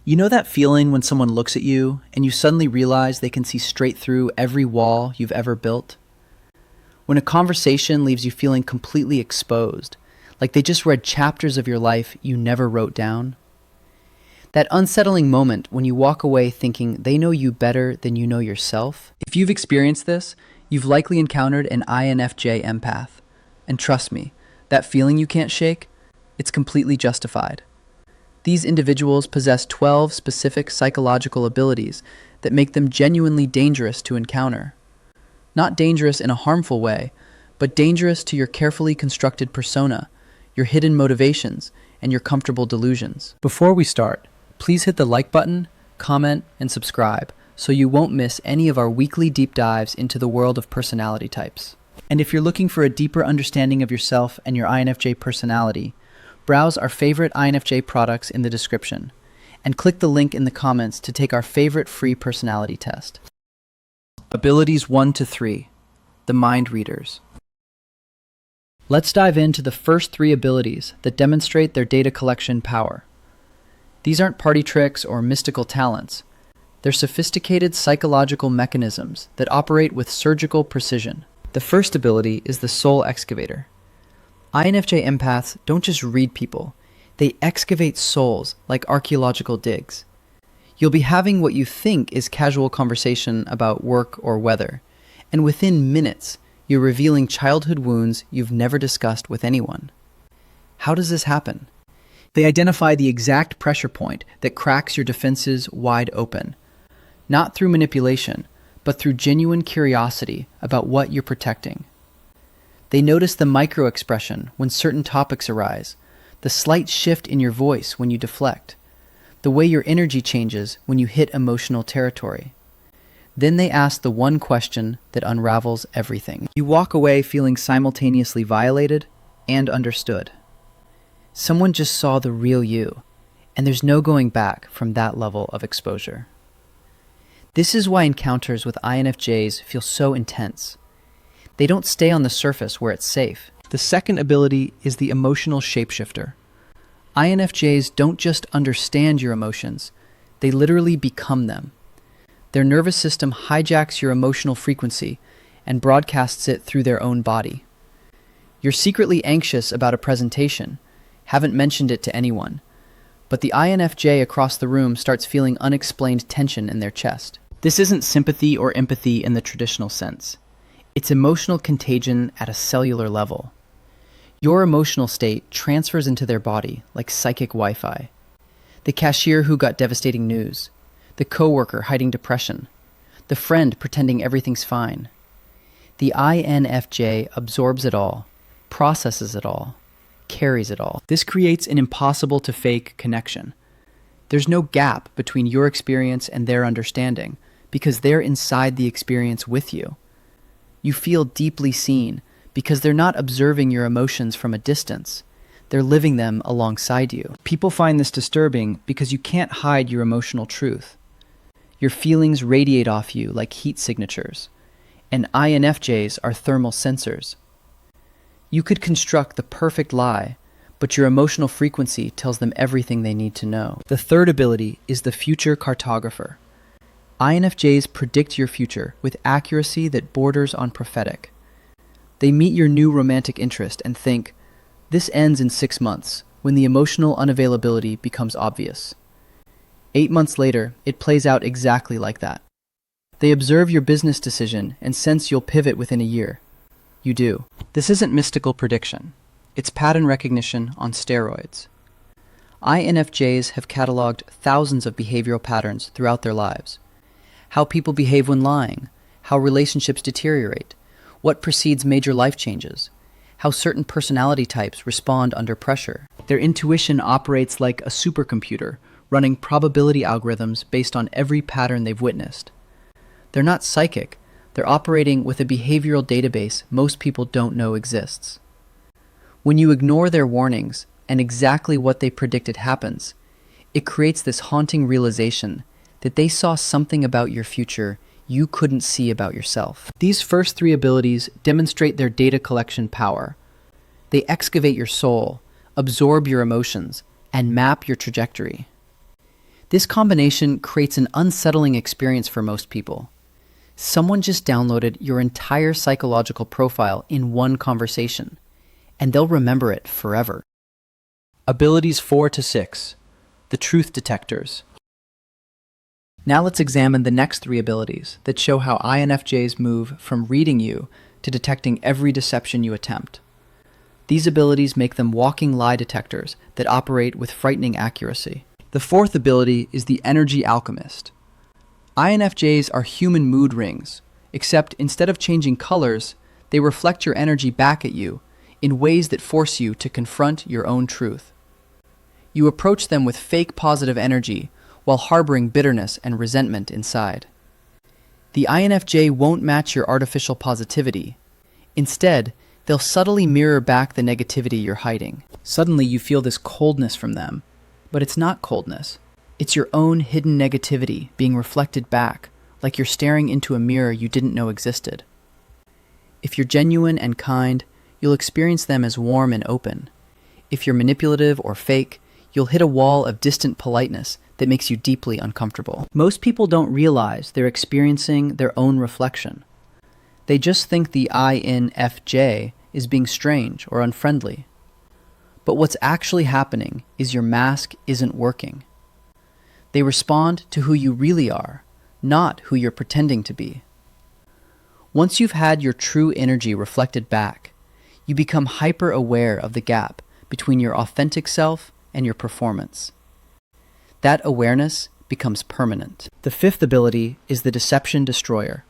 You know that feeling when someone looks at you and you suddenly realize they can see straight through every wall you've ever built? When a conversation leaves you feeling completely exposed, like they just read chapters of your life you never wrote down? That unsettling moment when you walk away thinking they know you better than you know yourself? If you've experienced this, you've likely encountered an INFJ empath. And trust me, that feeling you can't shake, it's completely justified. These individuals possess 12 specific psychological abilities that make them genuinely dangerous to encounter. Not dangerous in a harmful way, but dangerous to your carefully constructed persona, your hidden motivations, and your comfortable delusions. Before we start, please hit the like button, comment, and subscribe so you won't miss any of our weekly deep dives into the world of personality types. And if you're looking for a deeper understanding of yourself and your INFJ personality, browse our favorite INFJ products in the description, and click the link in the comments to take our favorite free personality test. Abilities 1 to 3, the mind readers. Let's dive into the first 3 abilities that demonstrate their data collection power. These aren't party tricks or mystical talents. They're sophisticated psychological mechanisms that operate with surgical precision. The first ability is the soul excavator. INFJ empaths don't just read people, they excavate souls like archaeological digs. You'll be having what you think is casual conversation about work or weather, and within minutes, you're revealing childhood wounds you've never discussed with anyone. How does this happen? They identify the exact pressure point that cracks your defenses wide open, not through manipulation, but through genuine curiosity about what you're protecting. They notice the micro-expression when certain topics arise, the slight shift in your voice when you deflect, the way your energy changes when you hit emotional territory. Then they ask the one question that unravels everything. You walk away feeling simultaneously violated and understood. Someone just saw the real you, and there's no going back from that level of exposure. This is why encounters with INFJs feel so intense. They don't stay on the surface where it's safe. The second ability is the emotional shapeshifter. INFJs don't just understand your emotions, they literally become them. Their nervous system hijacks your emotional frequency and broadcasts it through their own body. You're secretly anxious about a presentation, haven't mentioned it to anyone, but the INFJ across the room starts feeling unexplained tension in their chest. This isn't sympathy or empathy in the traditional sense. It's emotional contagion at a cellular level. Your emotional state transfers into their body like psychic Wi-Fi. The cashier who got devastating news, the coworker hiding depression, the friend pretending everything's fine. The INFJ absorbs it all, processes it all, carries it all. This creates an impossible to fake connection. There's no gap between your experience and their understanding because they're inside the experience with you. You feel deeply seen because they're not observing your emotions from a distance. They're living them alongside you. People find this disturbing because you can't hide your emotional truth. Your feelings radiate off you like heat signatures, and INFJs are thermal sensors. You could construct the perfect lie, but your emotional frequency tells them everything they need to know. The third ability is the future cartographer. INFJs predict your future with accuracy that borders on prophetic. They meet your new romantic interest and think, this ends in 6 months, when the emotional unavailability becomes obvious. 8 months later, it plays out exactly like that. They observe your business decision and sense you'll pivot within a year. You do. This isn't mystical prediction. It's pattern recognition on steroids. INFJs have cataloged thousands of behavioral patterns throughout their lives. How people behave when lying, how relationships deteriorate, what precedes major life changes, how certain personality types respond under pressure. Their intuition operates like a supercomputer, running probability algorithms based on every pattern they've witnessed. They're not psychic, they're operating with a behavioral database most people don't know exists. When you ignore their warnings and exactly what they predicted happens, it creates this haunting realization that they saw something about your future you couldn't see about yourself. These first 3 abilities demonstrate their data collection power. They excavate your soul, absorb your emotions, and map your trajectory. This combination creates an unsettling experience for most people. Someone just downloaded your entire psychological profile in one conversation, and they'll remember it forever. Abilities 4 to 6. The truth detectors. Now let's examine the next three abilities that show how INFJs move from reading you to detecting every deception you attempt. These abilities make them walking lie detectors that operate with frightening accuracy. The fourth ability is the energy alchemist. INFJs are human mood rings, except instead of changing colors, they reflect your energy back at you in ways that force you to confront your own truth. You approach them with fake positive energy while harboring bitterness and resentment inside. The INFJ won't match your artificial positivity. Instead, they'll subtly mirror back the negativity you're hiding. Suddenly you feel this coldness from them, but it's not coldness. It's your own hidden negativity being reflected back, like you're staring into a mirror you didn't know existed. If you're genuine and kind, you'll experience them as warm and open. If you're manipulative or fake, you'll hit a wall of distant politeness that makes you deeply uncomfortable. Most people don't realize they're experiencing their own reflection. They just think the INFJ is being strange or unfriendly. But what's actually happening is your mask isn't working. They respond to who you really are, not who you're pretending to be. Once you've had your true energy reflected back, you become hyper-aware of the gap between your authentic self and your performance. That awareness becomes permanent. The fifth ability is the deception destroyer.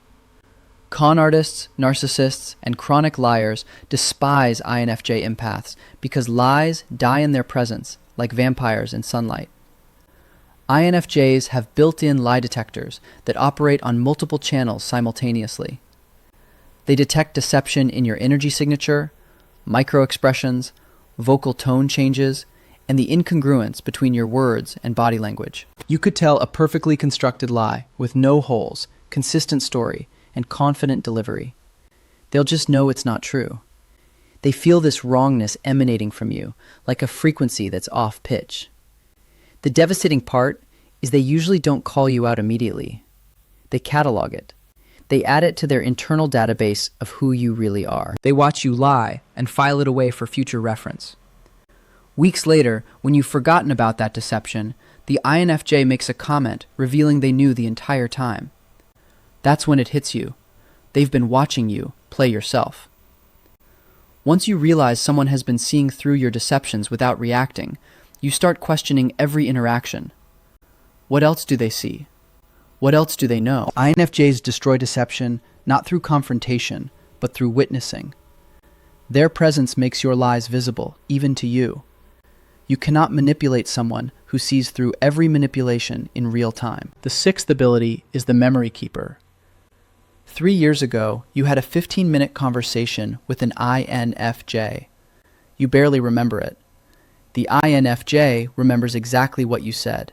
Con artists, narcissists, and chronic liars despise INFJ empaths because lies die in their presence, like vampires in sunlight. INFJs have built-in lie detectors that operate on multiple channels simultaneously. They detect deception in your energy signature, micro-expressions, vocal tone changes, and the incongruence between your words and body language. You could tell a perfectly constructed lie with no holes, consistent story, and confident delivery. They'll just know it's not true. They feel this wrongness emanating from you, like a frequency that's off pitch. The devastating part is they usually don't call you out immediately. They catalog it. They add it to their internal database of who you really are. They watch you lie and file it away for future reference. Weeks later, when you've forgotten about that deception, the INFJ makes a comment revealing they knew the entire time. That's when it hits you. They've been watching you play yourself. Once you realize someone has been seeing through your deceptions without reacting, you start questioning every interaction. What else do they see? What else do they know? INFJs destroy deception not through confrontation, but through witnessing. Their presence makes your lies visible, even to you. You cannot manipulate someone who sees through every manipulation in real time. The sixth ability is the memory keeper. 3 years ago, you had a 15-minute conversation with an INFJ. You barely remember it. The INFJ remembers exactly what you said,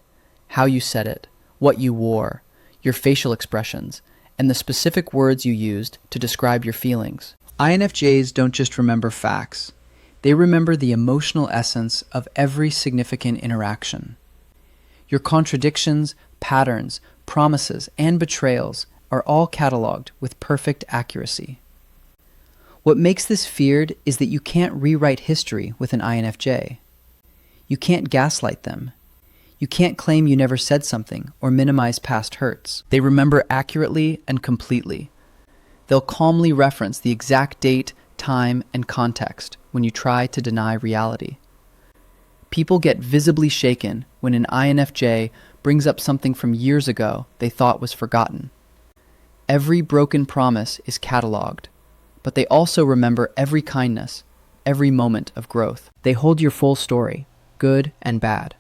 how you said it, what you wore, your facial expressions, and the specific words you used to describe your feelings. INFJs don't just remember facts. They remember the emotional essence of every significant interaction. Your contradictions, patterns, promises, and betrayals are all cataloged with perfect accuracy. What makes this feared is that you can't rewrite history with an INFJ. You can't gaslight them. You can't claim you never said something or minimize past hurts. They remember accurately and completely. They'll calmly reference the exact date, time, and context when you try to deny reality. People get visibly shaken when an INFJ brings up something from years ago they thought was forgotten. Every broken promise is cataloged, but they also remember every kindness, every moment of growth. They hold your full story, good and bad.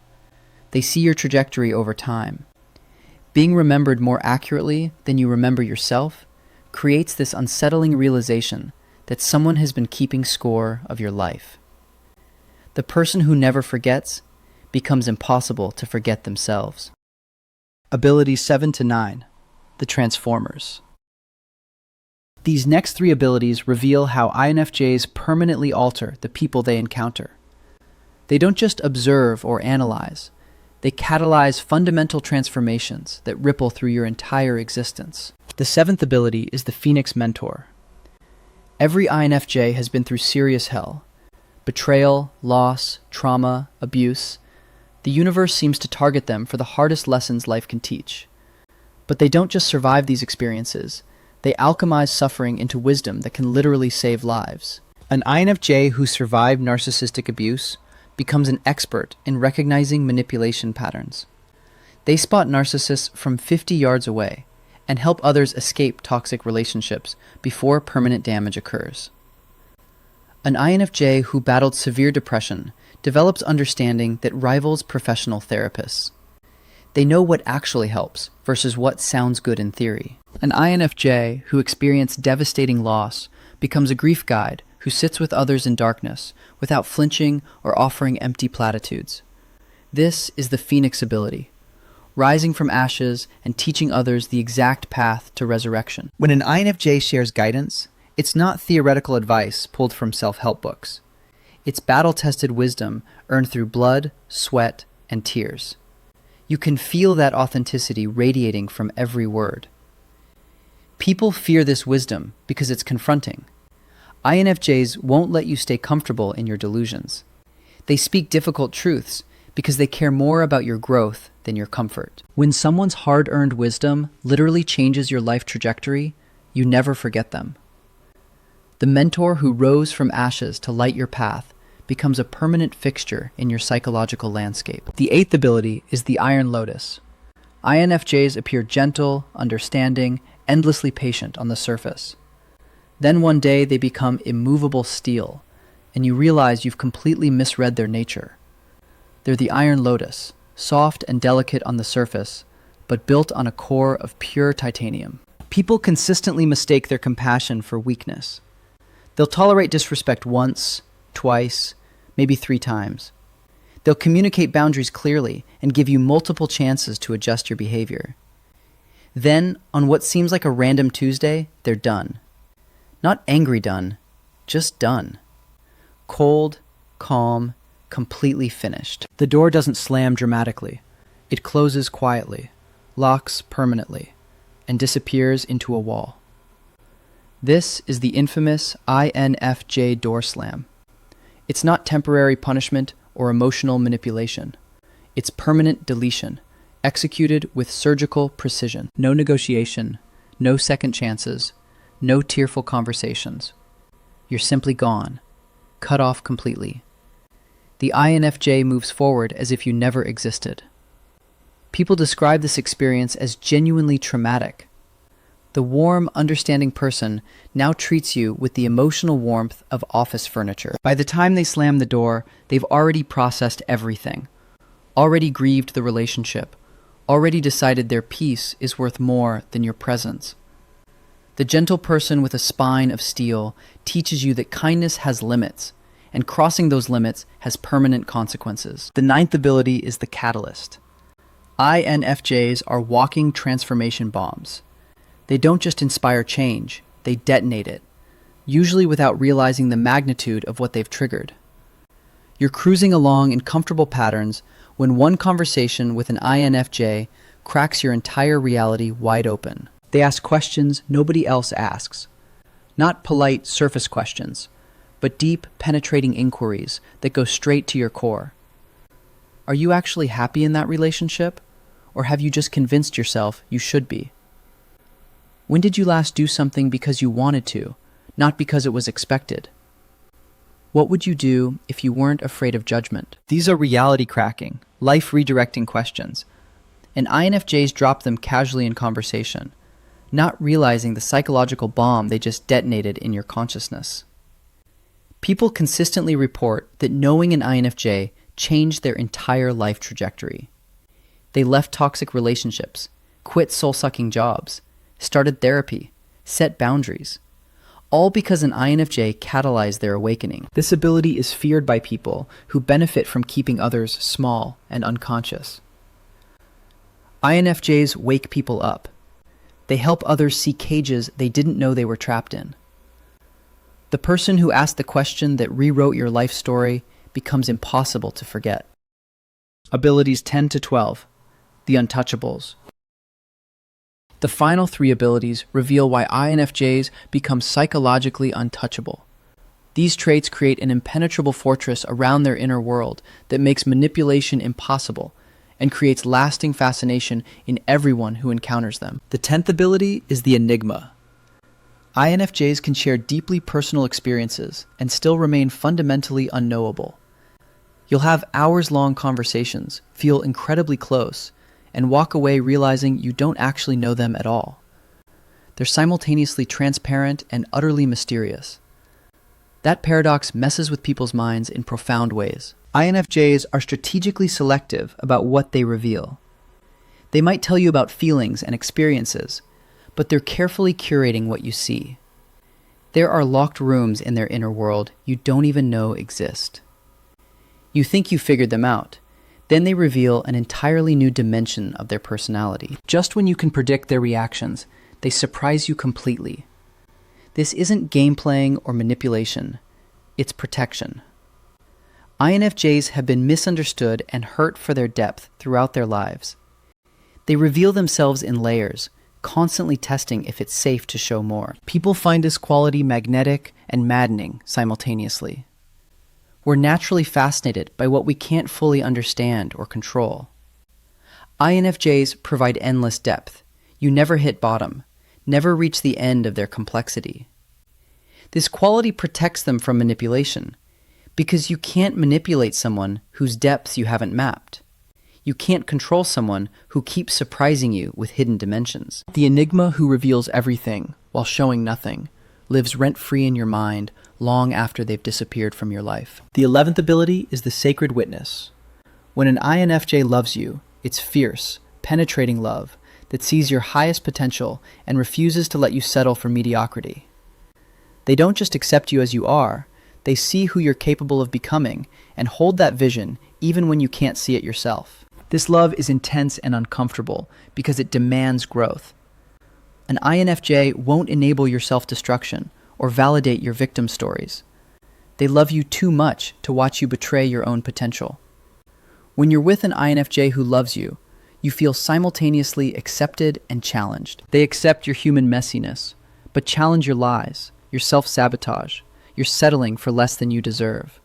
They see your trajectory over time. Being remembered more accurately than you remember yourself creates this unsettling realization that someone has been keeping score of your life. The person who never forgets becomes impossible to forget themselves. Abilities 7 to 9, the Transformers. These next three abilities reveal how INFJs permanently alter the people they encounter. They don't just observe or analyze. They catalyze fundamental transformations that ripple through your entire existence. The seventh ability is the Phoenix Mentor. Every INFJ has been through serious hell. Betrayal, loss, trauma, abuse. The universe seems to target them for the hardest lessons life can teach. But they don't just survive these experiences, they alchemize suffering into wisdom that can literally save lives. An INFJ who survived narcissistic abuse becomes an expert in recognizing manipulation patterns. They spot narcissists from 50 yards away and help others escape toxic relationships before permanent damage occurs. An INFJ who battled severe depression develops understanding that rivals professional therapists. They know what actually helps versus what sounds good in theory. An INFJ who experienced devastating loss becomes a grief guide who sits with others in darkness without flinching or offering empty platitudes. This is the Phoenix ability, rising from ashes and teaching others the exact path to resurrection. When an INFJ shares guidance, it's not theoretical advice pulled from self-help books. It's battle-tested wisdom earned through blood, sweat, and tears. You can feel that authenticity radiating from every word. People fear this wisdom because it's confronting. INFJs won't let you stay comfortable in your delusions. They speak difficult truths because they care more about your growth than your comfort. When someone's hard-earned wisdom literally changes your life trajectory, you never forget them. The mentor who rose from ashes to light your path becomes a permanent fixture in your psychological landscape. The eighth ability is the Iron Lotus. INFJs appear gentle, understanding, endlessly patient on the surface. Then one day they become immovable steel, and you realize you've completely misread their nature. They're the Iron Lotus, soft and delicate on the surface, but built on a core of pure titanium. People consistently mistake their compassion for weakness. They'll tolerate disrespect once, twice, maybe 3 times. They'll communicate boundaries clearly and give you multiple chances to adjust your behavior. Then, on what seems like a random Tuesday, they're done. Not angry done, just done. Cold, calm, completely finished. The door doesn't slam dramatically. It closes quietly, locks permanently, and disappears into a wall. This is the infamous INFJ door slam. It's not temporary punishment or emotional manipulation. It's permanent deletion, executed with surgical precision. No negotiation, no second chances, no tearful conversations. You're simply gone, cut off completely. The INFJ moves forward as if you never existed. People describe this experience as genuinely traumatic. The warm, understanding person now treats you with the emotional warmth of office furniture. By the time they slam the door, they've already processed everything, already grieved the relationship, already decided their peace is worth more than your presence. The gentle person with a spine of steel teaches you that kindness has limits, and crossing those limits has permanent consequences. The ninth ability is the catalyst. INFJs are walking transformation bombs. They don't just inspire change, they detonate it, usually without realizing the magnitude of what they've triggered. You're cruising along in comfortable patterns when one conversation with an INFJ cracks your entire reality wide open. They ask questions nobody else asks. Not polite surface questions, but deep, penetrating inquiries that go straight to your core. Are you actually happy in that relationship? Or have you just convinced yourself you should be? When did you last do something because you wanted to, not because it was expected? What would you do if you weren't afraid of judgment? These are reality-cracking, life-redirecting questions, and INFJs drop them casually in conversation, not realizing the psychological bomb they just detonated in your consciousness. People consistently report that knowing an INFJ changed their entire life trajectory. They left toxic relationships, quit soul-sucking jobs, started therapy, set boundaries, all because an INFJ catalyzed their awakening. This ability is feared by people who benefit from keeping others small and unconscious. INFJs wake people up. They help others see cages they didn't know they were trapped in. The person who asked the question that rewrote your life story becomes impossible to forget. Abilities 10 to 12. The untouchables. The final three abilities reveal why INFJs become psychologically untouchable. These traits create an impenetrable fortress around their inner world that makes manipulation impossible and creates lasting fascination in everyone who encounters them. The 10th ability is the enigma. INFJs can share deeply personal experiences and still remain fundamentally unknowable. You'll have hours-long conversations, feel incredibly close, and walk away realizing you don't actually know them at all. They're simultaneously transparent and utterly mysterious. That paradox messes with people's minds in profound ways. INFJs are strategically selective about what they reveal. They might tell you about feelings and experiences, but they're carefully curating what you see. There are locked rooms in their inner world you don't even know exist. You think you figured them out. Then they reveal an entirely new dimension of their personality. Just when you can predict their reactions, they surprise you completely. This isn't game playing or manipulation. It's protection. INFJs have been misunderstood and hurt for their depth throughout their lives. They reveal themselves in layers, constantly testing if it's safe to show more. People find this quality magnetic and maddening simultaneously. We're naturally fascinated by what we can't fully understand or control. INFJs provide endless depth. You never hit bottom, never reach the end of their complexity. This quality protects them from manipulation, because you can't manipulate someone whose depths you haven't mapped. You can't control someone who keeps surprising you with hidden dimensions. The enigma who reveals everything while showing nothing lives rent-free in your mind long after they've disappeared from your life. The 11th ability is the sacred witness. When an INFJ loves you, it's fierce, penetrating love that sees your highest potential and refuses to let you settle for mediocrity. They don't just accept you as you are, they see who you're capable of becoming and hold that vision even when you can't see it yourself. This love is intense and uncomfortable because it demands growth. An INFJ won't enable your self-destruction or validate your victim stories. They love you too much to watch you betray your own potential. When you're with an INFJ who loves you, you feel simultaneously accepted and challenged. They accept your human messiness, but challenge your lies, your self-sabotage, your settling for less than you deserve.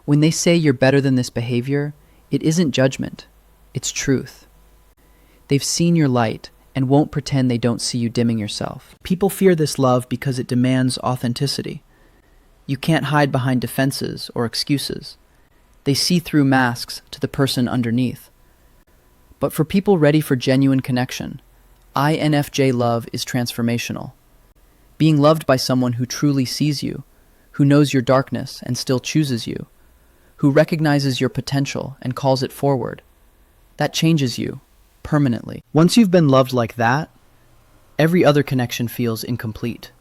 When they say you're better than this behavior, it isn't judgment, it's truth. They've seen your light and won't pretend they don't see you dimming yourself. People fear this love because it demands authenticity. You can't hide behind defenses or excuses. They see through masks to the person underneath. But for people ready for genuine connection, INFJ love is transformational. Being loved by someone who truly sees you, who knows your darkness and still chooses you, who recognizes your potential and calls it forward, that changes you permanently. Once you've been loved like that, every other connection feels incomplete.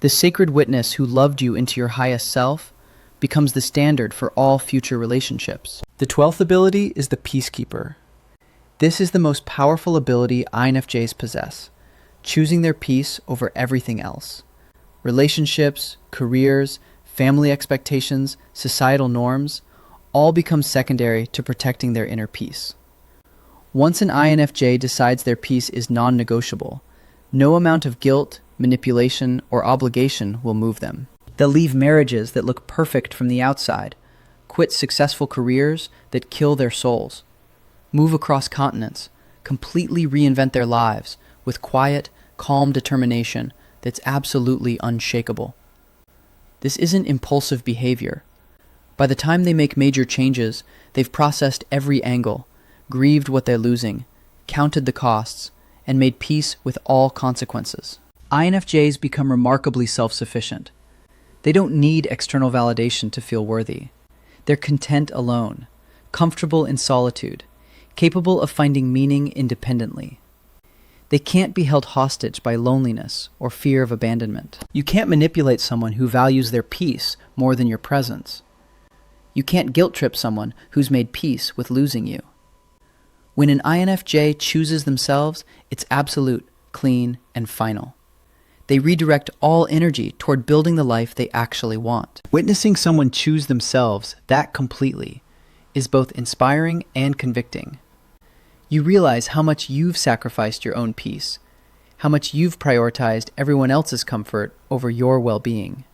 The sacred witness who loved you into your highest self becomes the standard for all future relationships. The 12th ability is the peacekeeper. This is the most powerful ability INFJs possess, choosing their peace over everything else. Relationships, careers, family expectations, societal norms, all become secondary to protecting their inner peace. Once an INFJ decides their peace is non-negotiable, no amount of guilt, manipulation, or obligation will move them. They'll leave marriages that look perfect from the outside, quit successful careers that kill their souls, move across continents, completely reinvent their lives with quiet, calm determination that's absolutely unshakable. This isn't impulsive behavior. By the time they make major changes, they've processed every angle, grieved what they're losing, counted the costs, and made peace with all consequences. INFJs become remarkably self-sufficient. They don't need external validation to feel worthy. They're content alone, comfortable in solitude, capable of finding meaning independently. They can't be held hostage by loneliness or fear of abandonment. You can't manipulate someone who values their peace more than your presence. You can't guilt-trip someone who's made peace with losing you. When an INFJ chooses themselves, it's absolute, clean, and final. They redirect all energy toward building the life they actually want. Witnessing someone choose themselves that completely is both inspiring and convicting. You realize how much you've sacrificed your own peace, how much you've prioritized everyone else's comfort over your well-being.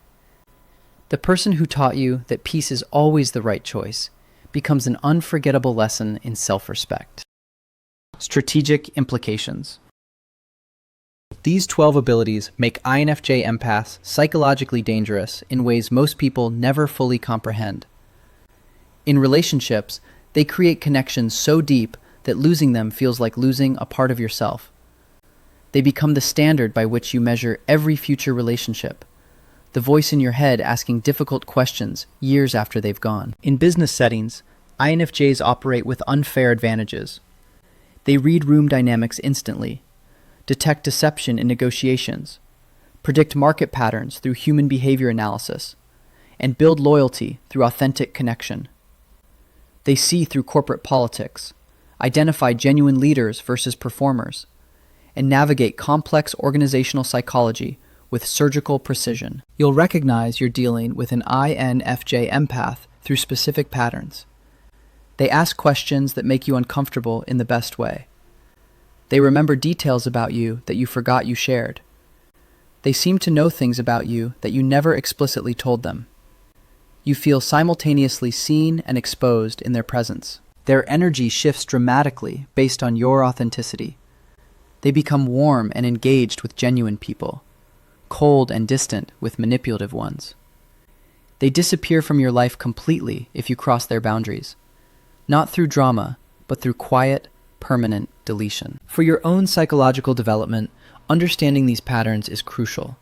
The person who taught you that peace is always the right choice becomes an unforgettable lesson in self-respect. Strategic implications. These 12 abilities make INFJ empaths psychologically dangerous in ways most people never fully comprehend. In relationships, they create connections so deep that losing them feels like losing a part of yourself. They become the standard by which you measure every future relationship, the voice in your head asking difficult questions years after they've gone. In business settings, INFJs operate with unfair advantages. They read room dynamics instantly, detect deception in negotiations, predict market patterns through human behavior analysis, and build loyalty through authentic connection. They see through corporate politics, identify genuine leaders versus performers, and navigate complex organizational psychology with surgical precision. You'll recognize you're dealing with an INFJ empath through specific patterns. They ask questions that make you uncomfortable in the best way. They remember details about you that you forgot you shared. They seem to know things about you that you never explicitly told them. You feel simultaneously seen and exposed in their presence. Their energy shifts dramatically based on your authenticity. They become warm and engaged with genuine people, cold and distant with manipulative ones. They disappear from your life completely if you cross their boundaries, not through drama, but through quiet, permanent deletion. For your own psychological development, understanding these patterns is crucial.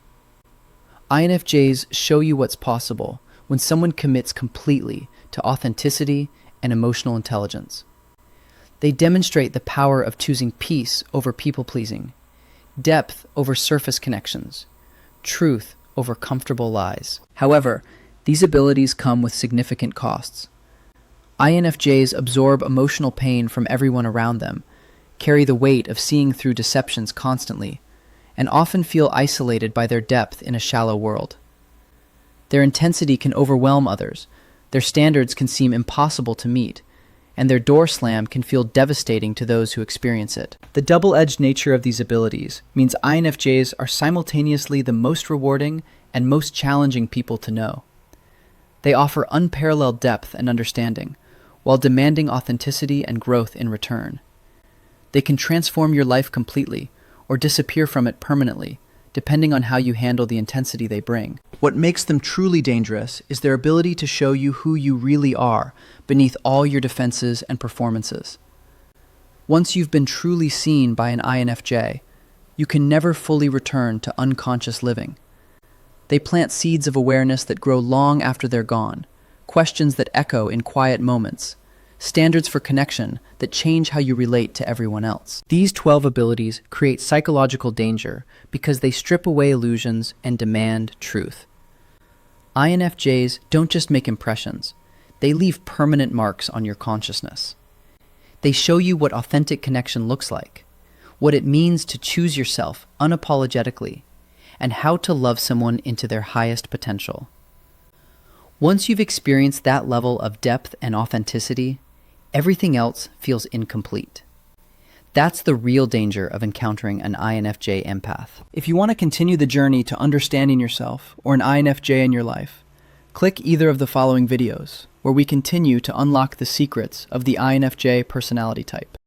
INFJs show you what's possible when someone commits completely to authenticity and emotional intelligence. They demonstrate the power of choosing peace over people-pleasing, depth over surface connections, truth over comfortable lies. However, these abilities come with significant costs. INFJs absorb emotional pain from everyone around them, carry the weight of seeing through deceptions constantly, and often feel isolated by their depth in a shallow world. Their intensity can overwhelm others, their standards can seem impossible to meet, and their door slam can feel devastating to those who experience it. The double-edged nature of these abilities means INFJs are simultaneously the most rewarding and most challenging people to know. They offer unparalleled depth and understanding, while demanding authenticity and growth in return. They can transform your life completely, or disappear from it permanently, depending on how you handle the intensity they bring. What makes them truly dangerous is their ability to show you who you really are beneath all your defenses and performances. Once you've been truly seen by an INFJ, you can never fully return to unconscious living. They plant seeds of awareness that grow long after they're gone, questions that echo in quiet moments, standards for connection that change how you relate to everyone else. These 12 abilities create psychological danger because they strip away illusions and demand truth. INFJs don't just make impressions, they leave permanent marks on your consciousness. They show you what authentic connection looks like, what it means to choose yourself unapologetically, and how to love someone into their highest potential. Once you've experienced that level of depth and authenticity, everything else feels incomplete. That's the real danger of encountering an INFJ empath. If you want to continue the journey to understanding yourself or an INFJ in your life, click either of the following videos, where we continue to unlock the secrets of the INFJ personality type.